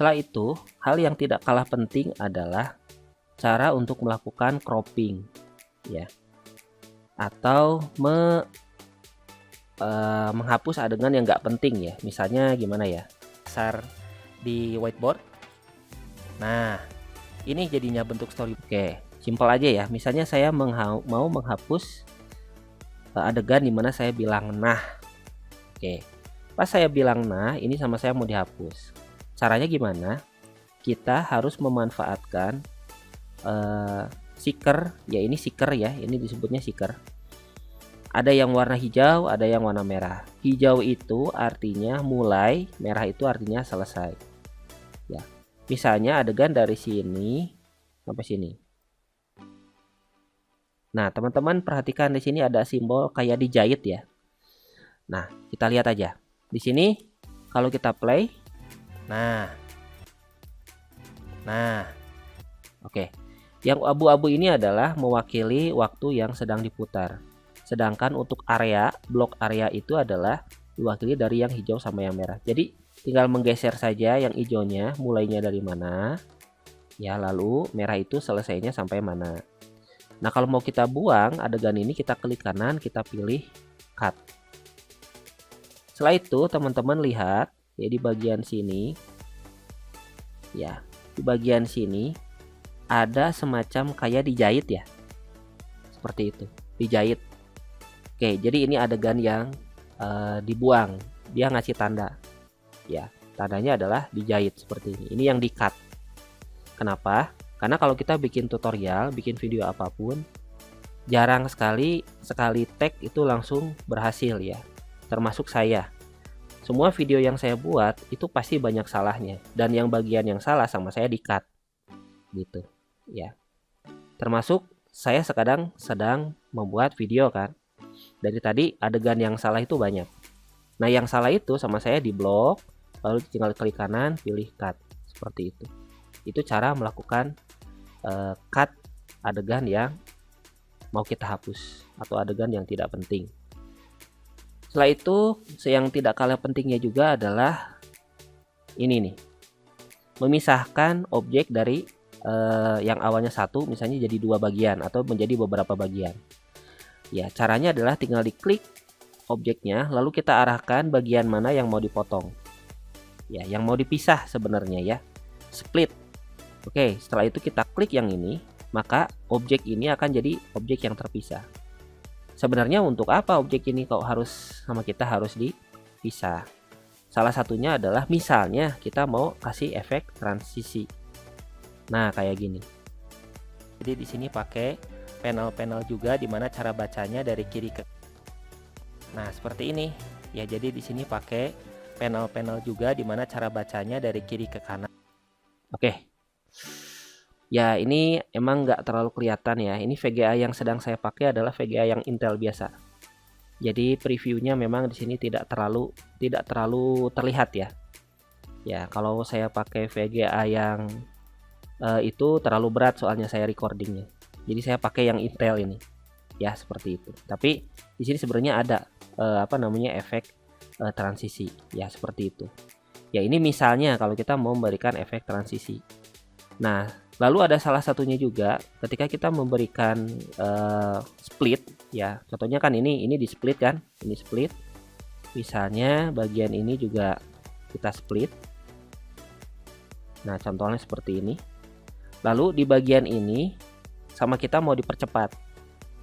Setelah itu, hal yang tidak kalah penting adalah cara untuk melakukan cropping, ya, atau menghapus adegan yang nggak penting ya. Misalnya gimana ya? Besar di whiteboard. Nah, ini jadinya bentuk story. Oke, simpel aja ya. Misalnya saya mau menghapus adegan dimana saya bilang nah. Oke, pas saya bilang nah, ini sama saya mau dihapus. Caranya gimana? Kita harus memanfaatkan seeker, ya ini seeker ya, ini disebutnya seeker. Ada yang warna hijau, ada yang warna merah. Hijau itu artinya mulai, merah itu artinya selesai. Ya, misalnya adegan dari sini sampai sini. Nah, teman-teman perhatikan di sini ada simbol kayak dijahit ya. Nah, kita lihat aja. Di sini kalau kita play, nah, oke. Yang abu-abu ini adalah mewakili waktu yang sedang diputar. Sedangkan untuk area, blok area itu adalah diwakili dari yang hijau sama yang merah. Jadi tinggal menggeser saja yang hijaunya mulainya dari mana, ya, lalu merah itu selesainya sampai mana. Nah, kalau mau kita buang adegan ini, kita klik kanan, kita pilih cut. Setelah itu teman-teman lihat ya di bagian sini, ya di bagian sini ada semacam kayak dijahit ya, seperti itu, dijahit. Oke, jadi ini adegan yang dibuang, dia ngasih tanda, ya, tandanya adalah dijahit seperti ini. Ini yang di cut. Kenapa? Karena kalau kita bikin tutorial, bikin video apapun, jarang sekali tag itu langsung berhasil ya. Termasuk saya. Semua video yang saya buat itu pasti banyak salahnya, dan yang bagian yang salah sama saya di cut, gitu, ya. Termasuk saya sedang membuat video kan. Dari tadi adegan yang salah itu banyak. Nah, yang salah itu sama saya di blok, lalu tinggal klik kanan, pilih cut, seperti itu. Itu cara melakukan cut adegan yang mau kita hapus atau adegan yang tidak penting. Setelah itu, yang tidak kalah pentingnya juga adalah ini nih, memisahkan objek dari yang awalnya satu misalnya jadi dua bagian atau menjadi beberapa bagian. Ya, caranya adalah tinggal diklik objeknya, lalu kita arahkan bagian mana yang mau dipotong. Ya, yang mau dipisah sebenarnya ya. Split. Oke, setelah itu kita klik yang ini, maka objek ini akan jadi objek yang terpisah. Sebenarnya untuk apa objek ini kok harus sama kita harus dipisah? Salah satunya adalah misalnya kita mau kasih efek transisi. Nah, kayak gini. Jadi di sini pakai panel-panel juga, dimana cara bacanya dari kiri ke. Nah, seperti ini. Ya, jadi di sini pakai panel-panel juga, dimana cara bacanya dari kiri ke kanan. Oke. Ya, ini emang nggak terlalu kelihatan ya. Ini VGA yang sedang saya pakai adalah VGA yang Intel biasa. Jadi previewnya memang di sini tidak terlalu terlihat ya. Ya, kalau saya pakai VGA yang itu terlalu berat soalnya saya recordingnya. Jadi saya pakai yang Intel ini, ya, seperti itu. Tapi di sini sebenarnya ada efek transisi, ya, seperti itu. Ya, ini misalnya kalau kita mau memberikan efek transisi. Nah, lalu ada salah satunya juga ketika kita memberikan split, ya. Contohnya kan ini di split kan, ini split. Misalnya bagian ini juga kita split. Nah, contohnya seperti ini. Lalu di bagian ini sama kita mau dipercepat.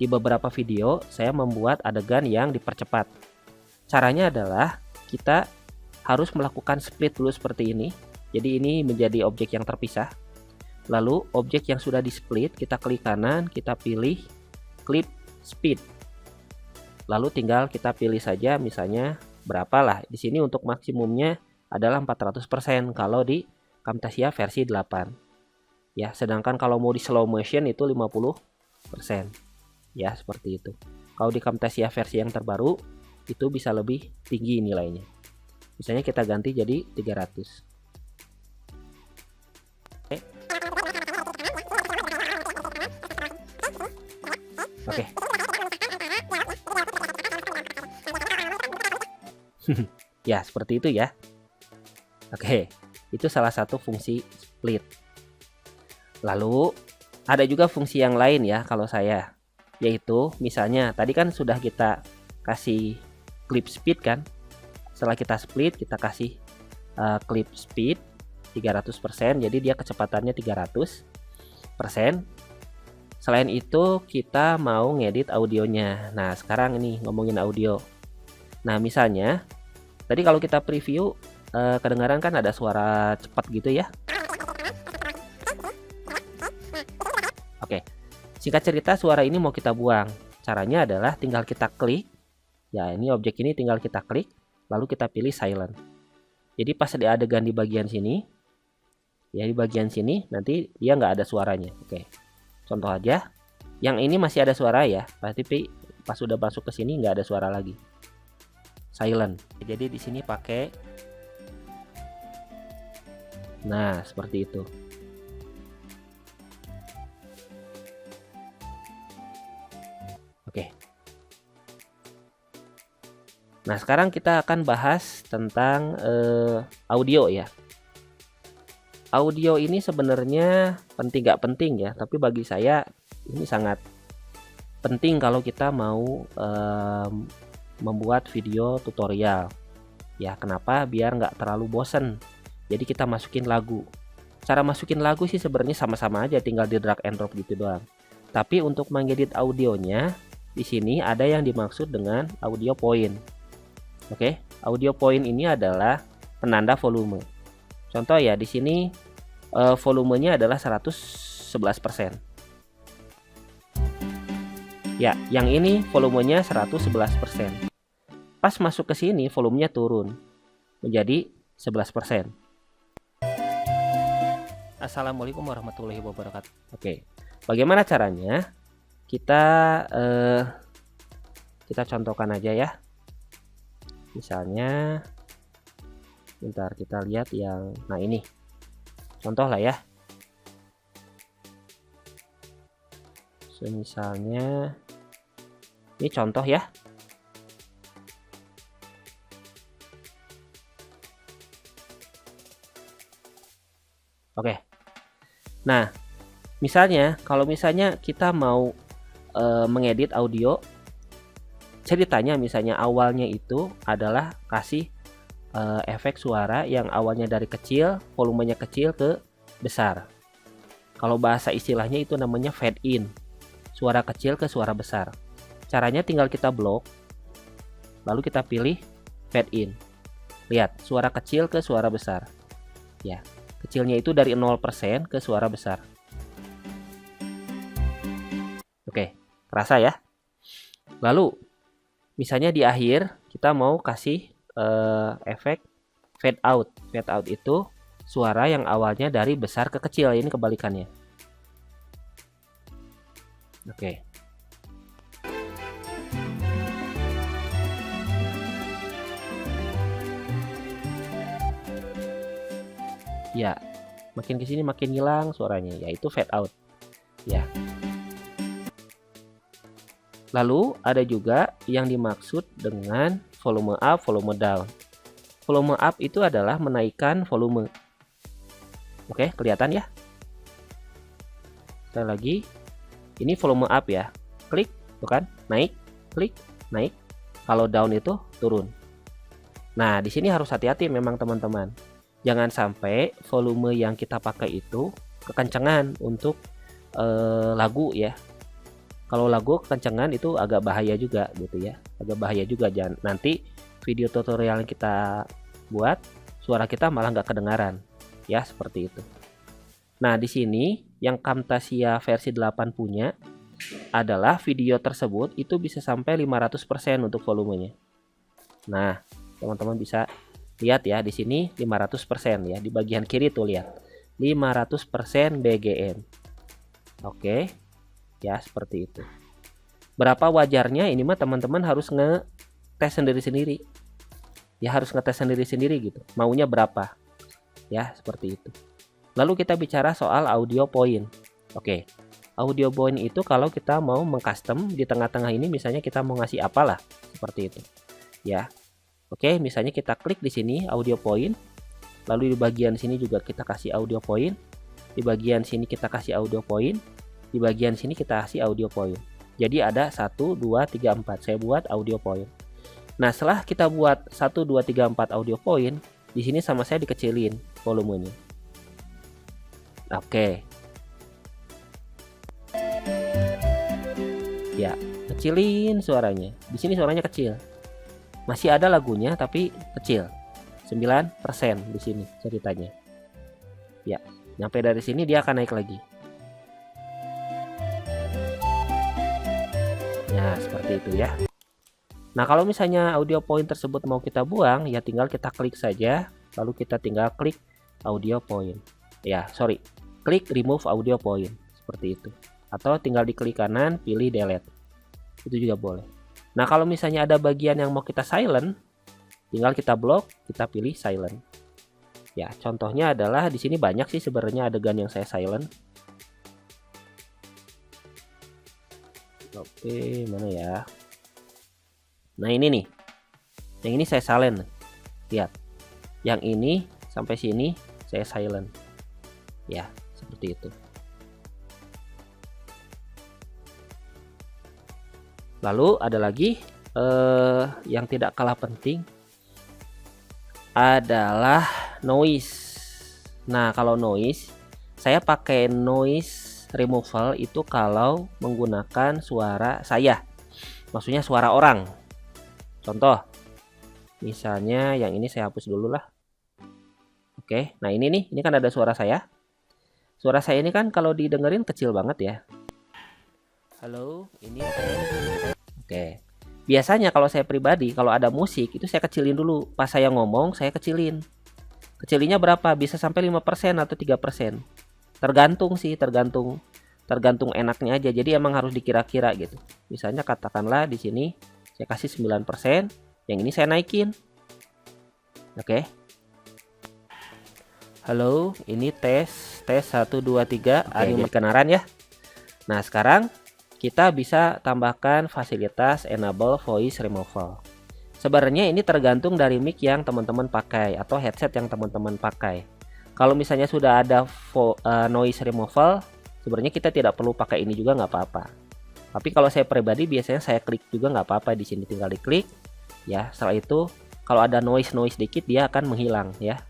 Di beberapa video saya membuat adegan yang dipercepat. Caranya adalah kita harus melakukan split dulu seperti ini. Jadi ini menjadi objek yang terpisah. Lalu objek yang sudah di split kita klik kanan, kita pilih clip speed. Lalu tinggal kita pilih saja misalnya berapa lah. Di sini untuk maksimumnya adalah 400% kalau di Camtasia versi 8. Ya, sedangkan kalau mau di slow motion itu 50%. Ya, seperti itu. Kalau di Camtasia versi yang terbaru itu bisa lebih tinggi nilainya. Misalnya kita ganti jadi 300. Oke. Ya, seperti itu ya. Oke. Itu salah satu fungsi split. Lalu ada juga fungsi yang lain ya kalau saya, yaitu misalnya tadi kan sudah kita kasih clip speed kan. Setelah kita split kita kasih clip speed 300%, jadi dia kecepatannya 300%. Selain itu kita mau ngedit audionya. Nah sekarang ini ngomongin audio. Nah misalnya tadi kalau kita preview kedengaran kan ada suara cepat gitu ya. Oke, singkat cerita suara ini mau kita buang. Caranya adalah tinggal kita klik. Ya ini objek ini tinggal kita klik, lalu kita pilih silent. Jadi pas ada adegan di bagian sini, ya di bagian sini nanti dia nggak ada suaranya. Oke, contoh aja. Yang ini masih ada suara ya, tapi pas sudah masuk ke sini nggak ada suara lagi. Silent. Jadi di sini pakai. Nah seperti itu. Oke. Nah sekarang kita akan bahas tentang audio ya. Audio ini sebenarnya penting gak penting ya, tapi bagi saya ini sangat penting kalau kita mau membuat video tutorial ya. Kenapa? Biar nggak terlalu bosen. Jadi kita masukin lagu. Cara masukin lagu sih sebenarnya sama-sama aja, tinggal di drag and drop gitu doang. Tapi untuk mengedit audionya di sini ada yang dimaksud dengan audio point. Oke, audio point ini adalah penanda volume. Contoh ya, di sini volumenya adalah 111%. Ya, yang ini volumenya 111%. Pas masuk ke sini volumenya turun menjadi 11%. Assalamualaikum warahmatullahi wabarakatuh. Oke, bagaimana caranya? Kita contohkan aja ya. Misalnya, bentar kita lihat yang, nah ini contoh lah ya. Misalnya ini contoh ya. Oke. Nah, misalnya kalau misalnya kita mau mengedit audio, ceritanya misalnya awalnya itu adalah kasih efek suara yang awalnya dari kecil, volumenya kecil ke besar. Kalau bahasa istilahnya itu namanya fade in, suara kecil ke suara besar. Caranya tinggal kita blok, lalu kita pilih fade in. Lihat, suara kecil ke suara besar. Ya, kecilnya itu dari 0% ke suara besar. Oke, terasa ya. Lalu misalnya di akhir kita mau kasih efek fade out. Fade out itu suara yang awalnya dari besar ke kecil, ini kebalikannya. Oke. Ya, makin kesini makin hilang suaranya, yaitu fade out. Ya. Lalu ada juga yang dimaksud dengan volume up, volume down. Volume up itu adalah menaikkan volume. Oke, kelihatan ya? Sekali lagi, ini volume up ya. Klik, tuh kan? Naik, klik, naik. Kalau down itu turun. Nah, di sini harus hati-hati memang teman-teman. Jangan sampai volume yang kita pakai itu kekencengan untuk lagu ya. Kalau lagu kekencengan itu agak bahaya juga gitu ya. Agak bahaya juga, jangan nanti video tutorial yang kita buat suara kita malah nggak kedengaran ya, seperti itu. Nah di sini yang Camtasia versi 8 punya adalah video tersebut itu bisa sampai 500% untuk volumenya. Nah teman-teman bisa lihat ya, di sini 500% ya, di bagian kiri tuh lihat 500% BGM. Oke ya, seperti itu. Berapa wajarnya ini mah teman-teman harus ngetes sendiri-sendiri ya, harus ngetes sendiri-sendiri gitu, maunya berapa ya, seperti itu. Lalu kita bicara soal audio point. Oke, audio point itu kalau kita mau mengcustom di tengah-tengah ini, misalnya kita mau ngasih apalah seperti itu ya. Oke, misalnya kita klik di sini audio point, Lalu di bagian sini juga kita kasih audio point. Di bagian sini kita kasih audio point. Di bagian sini kita kasih audio point. Jadi ada 1, 2, 3, 4. Saya buat audio point. Nah, setelah kita buat 1, 2, 3, 4 audio point, di sini sama saya dikecilin volumenya. Oke. Ya, kecilin suaranya. Di sini suaranya kecil. Masih ada lagunya tapi kecil. 9% di sini ceritanya. Ya, nyampe dari sini dia akan naik lagi. Nah, seperti itu ya. Nah, kalau misalnya audio point tersebut mau kita buang, ya tinggal kita klik saja, lalu kita tinggal klik audio point. Ya, sorry, klik remove audio point, seperti itu. Atau tinggal diklik kanan, pilih delete. Itu juga boleh. Nah, kalau misalnya ada bagian yang mau kita silent, tinggal kita blok, kita pilih silent. Ya, contohnya adalah di sini banyak sih sebenarnya adegan yang saya silent. Oke, mana ya? Nah, ini nih. Yang ini saya silent. Lihat. Yang ini sampai sini saya silent. Ya, seperti itu. Lalu ada lagi yang tidak kalah penting adalah noise. Nah, kalau noise, saya pakai noise removal itu kalau menggunakan suara saya. Maksudnya suara orang. Contoh, misalnya yang ini saya hapus dulu lah. Oke, nah ini nih, ini kan ada suara saya. Suara saya ini kan kalau didengerin kecil banget ya. Halo, ini. Oke. Biasanya kalau saya pribadi, kalau ada musik itu saya kecilin dulu. Pas saya ngomong, saya kecilin. Kecilinnya berapa? Bisa sampai 5% atau 3%. Tergantung sih, tergantung enaknya aja. Jadi emang harus dikira-kira gitu. Misalnya katakanlah di sini saya kasih 9%, yang ini saya naikin. Oke. Halo, ini tes 1 2 3 anime kenaran ya. Nah, sekarang kita bisa tambahkan fasilitas enable voice removal. Sebenarnya ini tergantung dari mic yang teman-teman pakai atau headset yang teman-teman pakai. Kalau misalnya sudah ada noise removal, sebenarnya kita tidak perlu pakai ini juga nggak apa-apa. Tapi kalau saya pribadi biasanya saya klik juga nggak apa-apa, di sini tinggal diklik. Ya, setelah itu kalau ada noise dikit dia akan menghilang ya.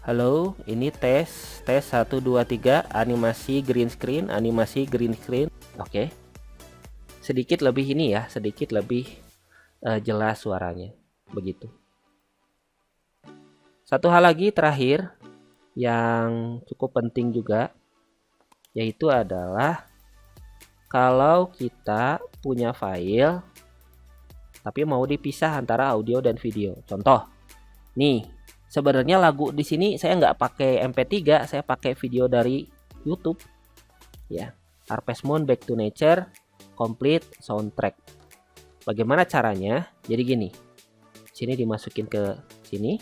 Halo, ini tes 1 2 3 animasi green screen. Oke. Sedikit lebih ini ya, sedikit lebih jelas suaranya. Begitu. Satu hal lagi terakhir yang cukup penting juga, yaitu adalah kalau kita punya file tapi mau dipisah antara audio dan video. Contoh, nih sebenarnya lagu di sini saya nggak pakai MP3, saya pakai video dari YouTube. Ya, Harvest Moon Back to Nature complete soundtrack. Bagaimana caranya? Jadi gini, sini dimasukin ke sini.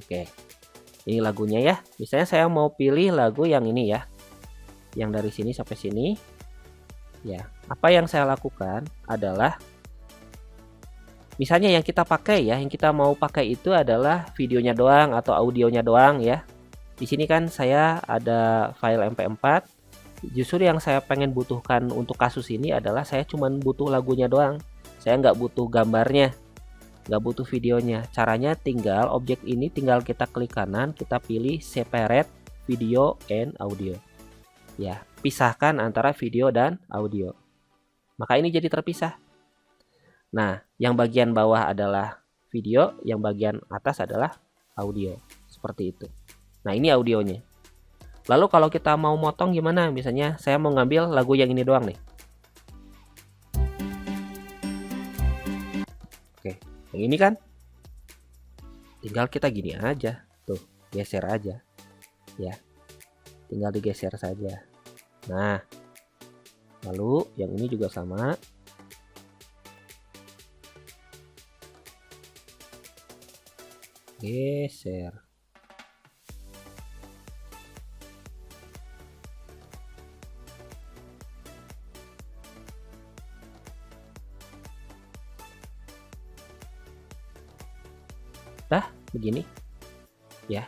Oke, ini lagunya ya. Misalnya saya mau pilih lagu yang ini ya, yang dari sini sampai sini. Ya, apa yang saya lakukan adalah, misalnya yang kita pakai ya, yang kita mau pakai itu adalah videonya doang atau audionya doang ya. Di sini kan saya ada file MP4. Justru yang saya pengen butuhkan untuk kasus ini adalah saya cuma butuh lagunya doang. Saya nggak butuh gambarnya, nggak butuh videonya. Caranya tinggal objek ini tinggal kita klik kanan, kita pilih separate video and audio. Ya, pisahkan antara video dan audio. Maka ini jadi terpisah. Nah, yang bagian bawah adalah video, yang bagian atas adalah audio. Seperti itu. Nah, ini audionya. Lalu kalau kita mau motong gimana? Misalnya saya mau ngambil lagu yang ini doang nih. Oke, yang ini kan tinggal kita gini aja. Tuh, geser aja. Ya. Tinggal digeser saja. Nah, lalu yang ini juga sama. Geser. begini ya.